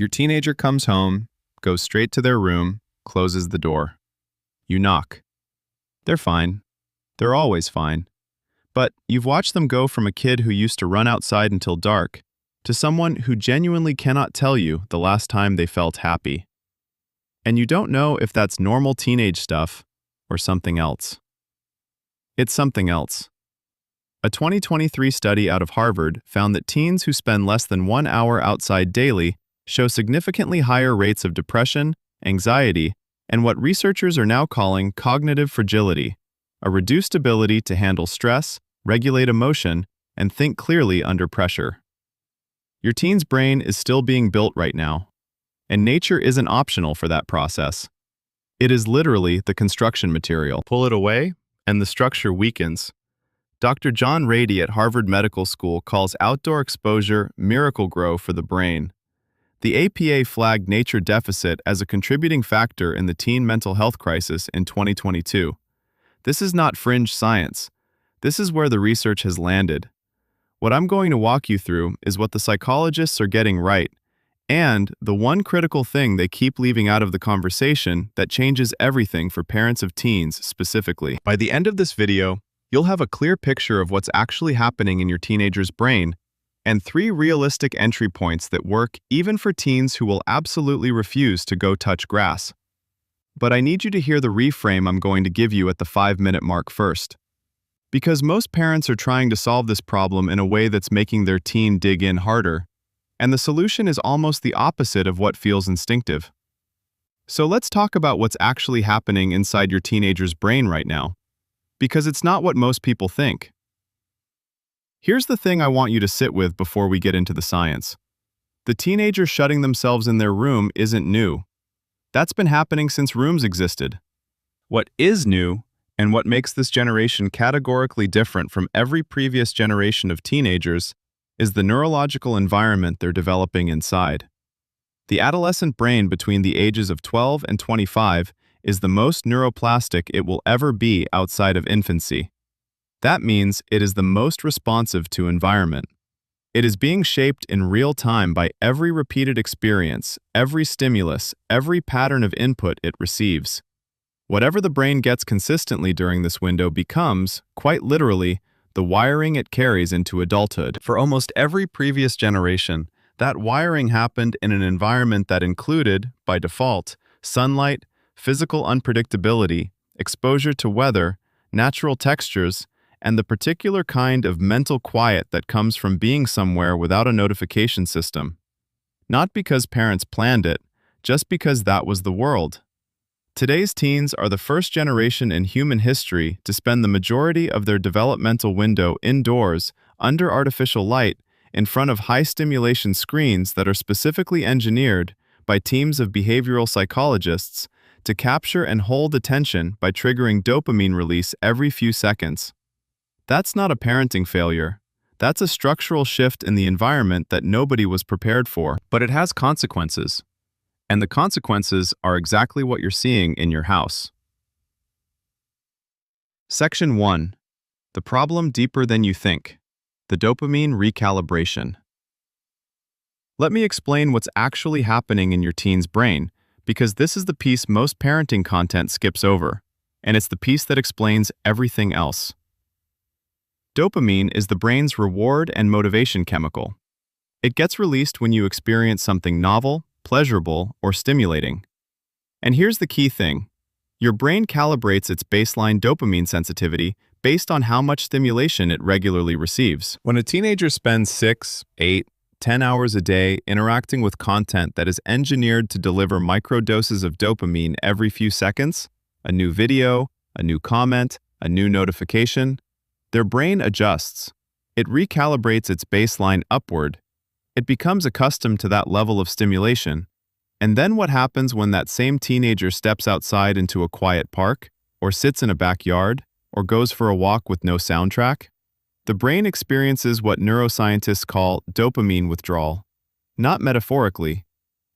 Your teenager comes home, goes straight to their room, closes the door. You knock. They're fine. They're always fine. But you've watched them go from a kid who used to run outside until dark to someone who genuinely cannot tell you the last time they felt happy. And you don't know if that's normal teenage stuff or something else. It's something else. A 2023 study out of Harvard found that teens who spend less than 1 hour outside daily show significantly higher rates of depression, anxiety, and what researchers are now calling cognitive fragility, a reduced ability to handle stress, regulate emotion, and think clearly under pressure. Your teen's brain is still being built right now, and nature isn't optional for that process. It is literally the construction material. Pull it away, and the structure weakens. Dr. John Rady at Harvard Medical School calls outdoor exposure miracle grow for the brain. The APA flagged nature deficit as a contributing factor in the teen mental health crisis in 2022. This is not fringe science. This is where the research has landed. What I'm going to walk you through is what the psychologists are getting right, and the one critical thing they keep leaving out of the conversation that changes everything for parents of teens specifically. By the end of this video, you'll have a clear picture of what's actually happening in your teenager's brain and 3 realistic entry points that work even for teens who will absolutely refuse to go touch grass. But I need you to hear the reframe I'm going to give you at the 5-minute mark first. Because most parents are trying to solve this problem in a way that's making their teen dig in harder, and the solution is almost the opposite of what feels instinctive. So let's talk about what's actually happening inside your teenager's brain right now, because it's not what most people think. Here's the thing I want you to sit with before we get into the science. The teenager shutting themselves in their room isn't new. That's been happening since rooms existed. What is new, and what makes this generation categorically different from every previous generation of teenagers, is the neurological environment they're developing inside. The adolescent brain between the ages of 12 and 25 is the most neuroplastic it will ever be outside of infancy. That means it is the most responsive to environment. It is being shaped in real time by every repeated experience, every stimulus, every pattern of input it receives. Whatever the brain gets consistently during this window becomes, quite literally, the wiring it carries into adulthood. For almost every previous generation, that wiring happened in an environment that included, by default, sunlight, physical unpredictability, exposure to weather, natural textures, and the particular kind of mental quiet that comes from being somewhere without a notification system. Not because parents planned it, just because that was the world. Today's teens are the first generation in human history to spend the majority of their developmental window indoors, under artificial light, in front of high-stimulation screens that are specifically engineered by teams of behavioral psychologists to capture and hold attention by triggering dopamine release every few seconds. That's not a parenting failure. That's a structural shift in the environment that nobody was prepared for, but it has consequences. And the consequences are exactly what you're seeing in your house. Section 1. The problem deeper than you think. The dopamine recalibration. Let me explain what's actually happening in your teen's brain, because this is the piece most parenting content skips over, and it's the piece that explains everything else. Dopamine is the brain's reward and motivation chemical. It gets released when you experience something novel, pleasurable, or stimulating. And here's the key thing. Your brain calibrates its baseline dopamine sensitivity based on how much stimulation it regularly receives. When a teenager spends 6, 8, 10 hours a day interacting with content that is engineered to deliver microdoses of dopamine every few seconds, a new video, a new comment, a new notification, their brain adjusts. It recalibrates its baseline upward. It becomes accustomed to that level of stimulation. And then what happens when that same teenager steps outside into a quiet park, or sits in a backyard, or goes for a walk with no soundtrack? The brain experiences what neuroscientists call dopamine withdrawal. Not metaphorically,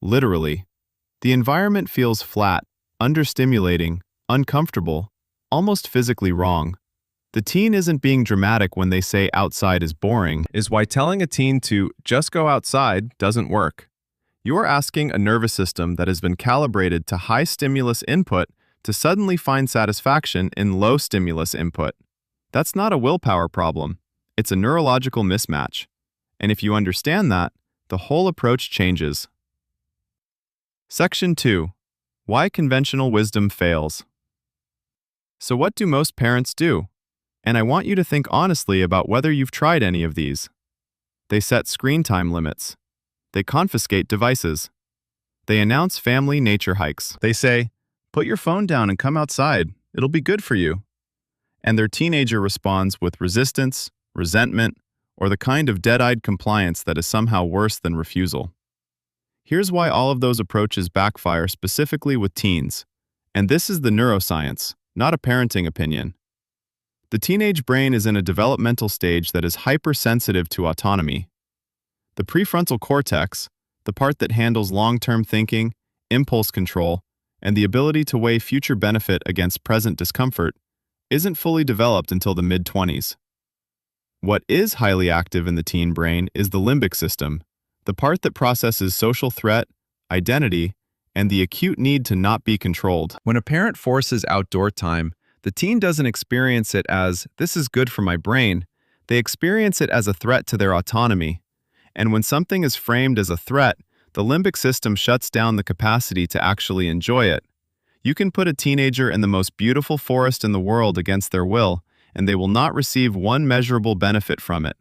literally. The environment feels flat, understimulating, uncomfortable, almost physically wrong. The teen isn't being dramatic when they say outside is boring, is why telling a teen to just go outside doesn't work. You're asking a nervous system that has been calibrated to high stimulus input to suddenly find satisfaction in low stimulus input. That's not a willpower problem. It's a neurological mismatch. And if you understand that, the whole approach changes. Section 2. Why conventional wisdom fails. So what do most parents do? And I want you to think honestly about whether you've tried any of these. They set screen time limits. They confiscate devices. They announce family nature hikes. They say, "Put your phone down and come outside. It'll be good for you." And their teenager responds with resistance, resentment, or the kind of dead-eyed compliance that is somehow worse than refusal. Here's why all of those approaches backfire specifically with teens. And this is the neuroscience, not a parenting opinion. The teenage brain is in a developmental stage that is hypersensitive to autonomy. The prefrontal cortex, the part that handles long-term thinking, impulse control, and the ability to weigh future benefit against present discomfort, isn't fully developed until the mid-20s. What is highly active in the teen brain is the limbic system, the part that processes social threat, identity, and the acute need to not be controlled. When a parent forces outdoor time, the teen doesn't experience it as, "this is good for my brain." They experience it as a threat to their autonomy. And when something is framed as a threat, the limbic system shuts down the capacity to actually enjoy it. You can put a teenager in the most beautiful forest in the world against their will, and they will not receive one measurable benefit from it.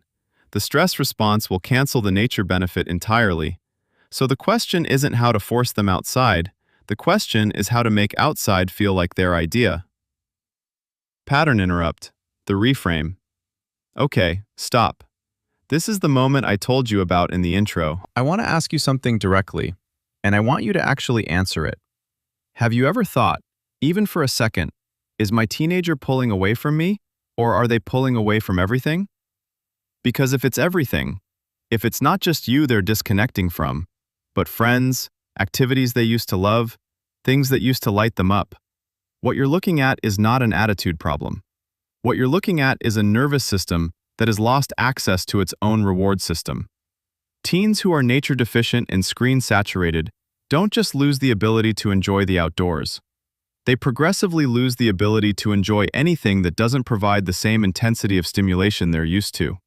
The stress response will cancel the nature benefit entirely. So the question isn't how to force them outside. The question is how to make outside feel like their idea. Pattern interrupt. The reframe. Okay, stop. This is the moment I told you about in the intro. I want to ask you something directly, and I want you to actually answer it. Have you ever thought, even for a second, is my teenager pulling away from me, or are they pulling away from everything? Because if it's everything, if it's not just you they're disconnecting from, but friends, activities they used to love, things that used to light them up, what you're looking at is not an attitude problem. What you're looking at is a nervous system that has lost access to its own reward system. Teens who are nature deficient and screen saturated don't just lose the ability to enjoy the outdoors. They progressively lose the ability to enjoy anything that doesn't provide the same intensity of stimulation they're used to.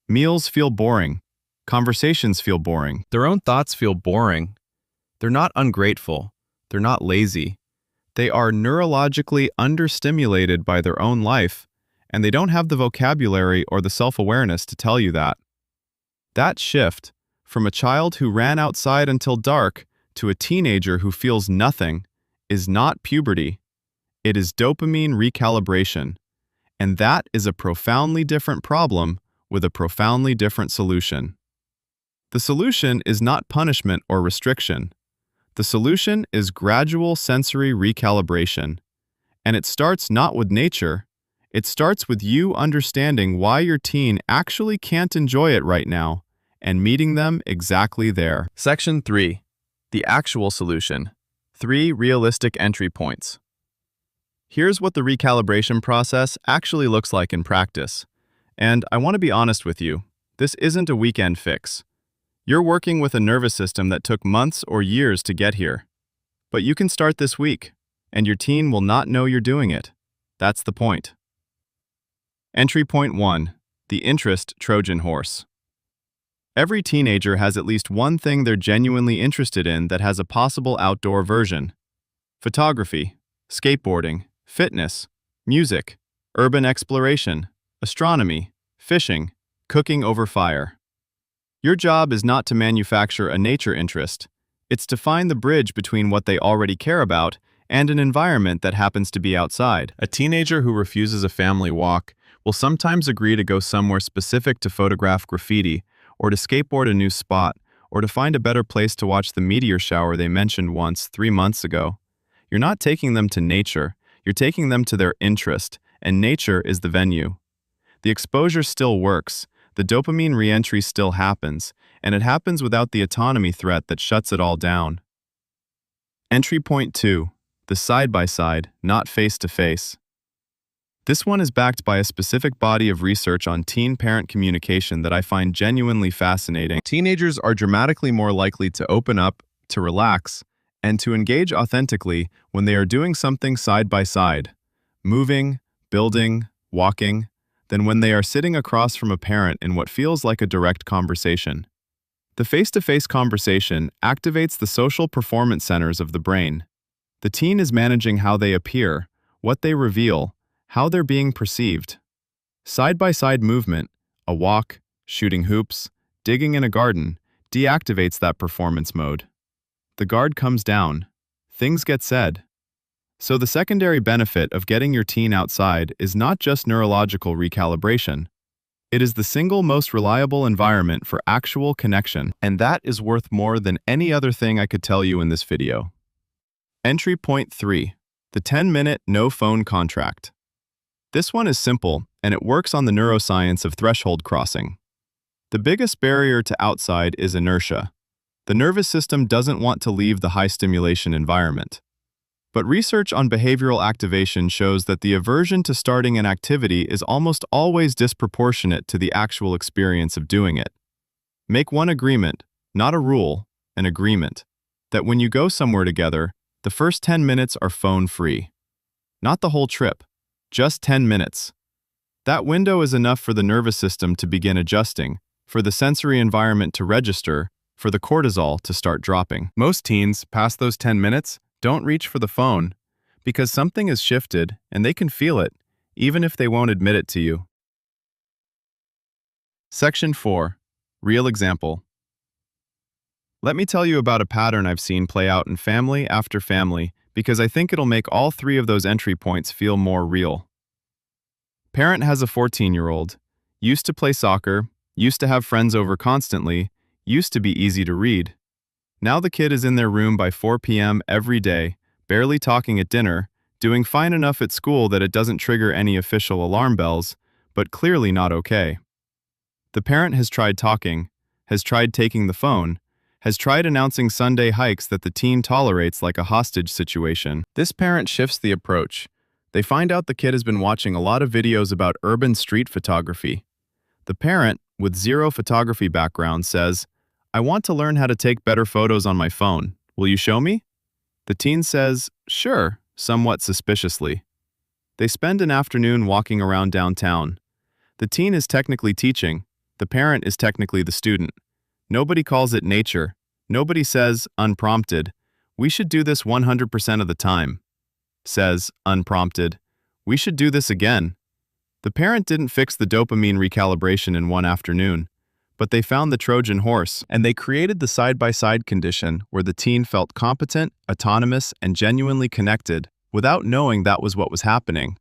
Meals feel boring. Conversations feel boring. Their own thoughts feel boring. They're not ungrateful. They're not lazy. They are neurologically understimulated by their own life, and they don't have the vocabulary or the self-awareness to tell you that. That shift, from a child who ran outside until dark to a teenager who feels nothing, is not puberty. It is dopamine recalibration. And that is a profoundly different problem with a profoundly different solution. The solution is not punishment or restriction. The solution is gradual sensory recalibration. And it starts not with nature. It starts with you understanding why your teen actually can't enjoy it right now and meeting them exactly there. Section 3. The actual solution. 3 realistic entry points. Here's what the recalibration process actually looks like in practice. And I want to be honest with you, this isn't a weekend fix. You're working with a nervous system that took months or years to get here. But you can start this week, and your teen will not know you're doing it. That's the point. Entry point 1. The interest Trojan horse. Every teenager has at least one thing they're genuinely interested in that has a possible outdoor version. Photography, skateboarding, fitness, music, urban exploration, astronomy, fishing, cooking over fire. Your job is not to manufacture a nature interest. It's to find the bridge between what they already care about and an environment that happens to be outside. A teenager who refuses a family walk will sometimes agree to go somewhere specific to photograph graffiti, or to skateboard a new spot, or to find a better place to watch the meteor shower they mentioned once 3 months ago. You're not taking them to nature, you're taking them to their interest, and nature is the venue. The exposure still works, the dopamine reentry still happens, and it happens without the autonomy threat that shuts it all down. Entry point 2. The side-by-side, not face-to-face. This one is backed by a specific body of research on teen-parent communication that I find genuinely fascinating. Teenagers are dramatically more likely to open up, to relax, and to engage authentically when they are doing something side by side, moving, building, walking, than when they are sitting across from a parent in what feels like a direct conversation. The face-to-face conversation activates the social performance centers of the brain. The teen is managing how they appear, what they reveal, how they're being perceived. Side-by-side movement, a walk, shooting hoops, digging in a garden, deactivates that performance mode. The guard comes down. Things get said. So the secondary benefit of getting your teen outside is not just neurological recalibration. It is the single most reliable environment for actual connection, and that is worth more than any other thing I could tell you in this video. Entry point 3. The 10-minute no-phone contract. This one is simple, and it works on the neuroscience of threshold crossing. The biggest barrier to outside is inertia. The nervous system doesn't want to leave the high-stimulation environment. But research on behavioral activation shows that the aversion to starting an activity is almost always disproportionate to the actual experience of doing it. Make one agreement, not a rule, an agreement, that when you go somewhere together, the first 10 minutes are phone-free. Not the whole trip. Just 10 minutes. That window is enough for the nervous system to begin adjusting, for the sensory environment to register, for the cortisol to start dropping. Most teens, past those 10 minutes, don't reach for the phone because something has shifted and they can feel it, even if they won't admit it to you. Section 4. Real example. Let me tell you about a pattern I've seen play out in family after family because I think it'll make all three of those entry points feel more real. Parent has a 14-year-old, used to play soccer, used to have friends over constantly, used to be easy to read. Now the kid is in their room by 4 p.m. every day, barely talking at dinner, doing fine enough at school that it doesn't trigger any official alarm bells, but clearly not okay. The parent has tried talking, has tried taking the phone, has tried announcing Sunday hikes that the teen tolerates like a hostage situation. This parent shifts the approach. They find out the kid has been watching a lot of videos about urban street photography. The parent, with zero photography background, says, "I want to learn how to take better photos on my phone. Will you show me?" The teen says, "Sure," somewhat suspiciously. They spend an afternoon walking around downtown. The teen is technically teaching. The parent is technically the student. Nobody calls it nature. Nobody says, unprompted, "We should do this 100% of the time." Says, unprompted, "We should do this again." The parent didn't fix the dopamine recalibration in one afternoon, but they found the Trojan horse, and they created the side-by-side condition where the teen felt competent, autonomous, and genuinely connected without knowing that was what was happening.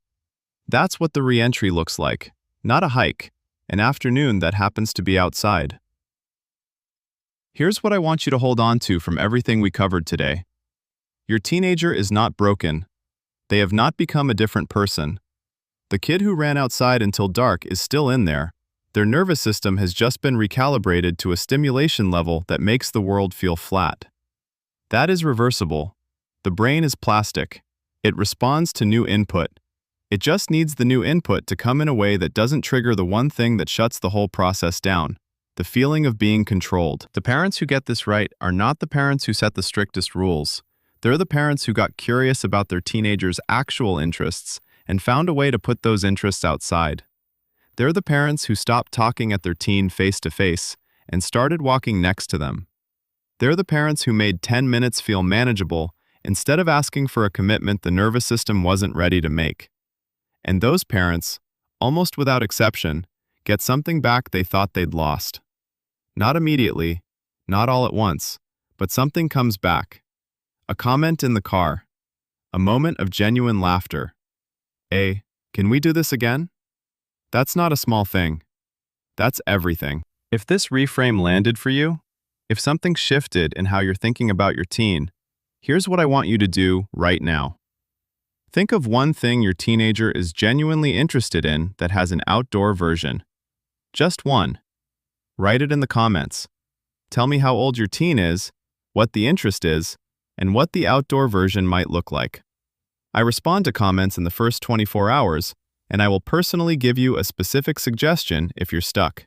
That's what the re-entry looks like, not a hike, an afternoon that happens to be outside. Here's what I want you to hold on to from everything we covered today. Your teenager is not broken. They have not become a different person. The kid who ran outside until dark is still in there. Their nervous system has just been recalibrated to a stimulation level that makes the world feel flat. That is reversible. The brain is plastic. It responds to new input. It just needs the new input to come in a way that doesn't trigger the one thing that shuts the whole process down. The feeling of being controlled. The parents who get this right are not the parents who set the strictest rules. They're the parents who got curious about their teenagers' actual interests and found a way to put those interests outside. They're the parents who stopped talking at their teen face-to-face and started walking next to them. They're the parents who made 10 minutes feel manageable instead of asking for a commitment the nervous system wasn't ready to make. And those parents, almost without exception, get something back they thought they'd lost. Not immediately, not all at once, but something comes back. A comment in the car. A moment of genuine laughter. Can we do this again? That's not a small thing. That's everything. If this reframe landed for you, if something shifted in how you're thinking about your teen, here's what I want you to do right now. Think of one thing your teenager is genuinely interested in that has an outdoor version. Just one. Write it in the comments. Tell me how old your teen is, what the interest is, and what the outdoor version might look like. I respond to comments in the first 24 hours, and I will personally give you a specific suggestion if you're stuck.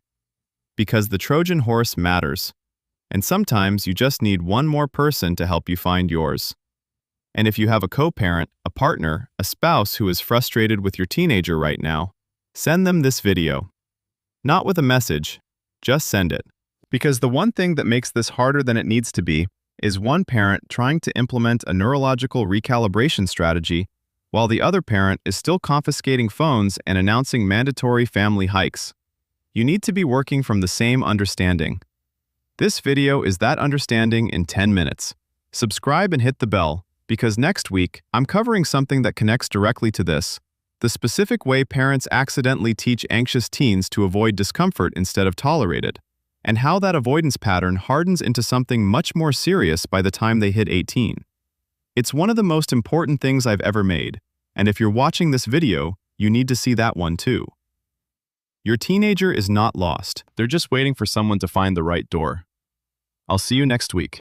Because the Trojan horse matters, and sometimes you just need one more person to help you find yours. And if you have a co-parent, a partner, a spouse who is frustrated with your teenager right now, send them this video. Not with a message, just send it. Because the one thing that makes this harder than it needs to be is one parent trying to implement a neurological recalibration strategy while the other parent is still confiscating phones and announcing mandatory family hikes. You need to be working from the same understanding. This video is that understanding in 10 minutes. Subscribe and hit the bell, because next week, I'm covering something that connects directly to this: the specific way parents accidentally teach anxious teens to avoid discomfort instead of tolerate it, and how that avoidance pattern hardens into something much more serious by the time they hit 18. It's one of the most important things I've ever made, and if you're watching this video, you need to see that one too. Your teenager is not lost. They're just waiting for someone to find the right door. I'll see you next week.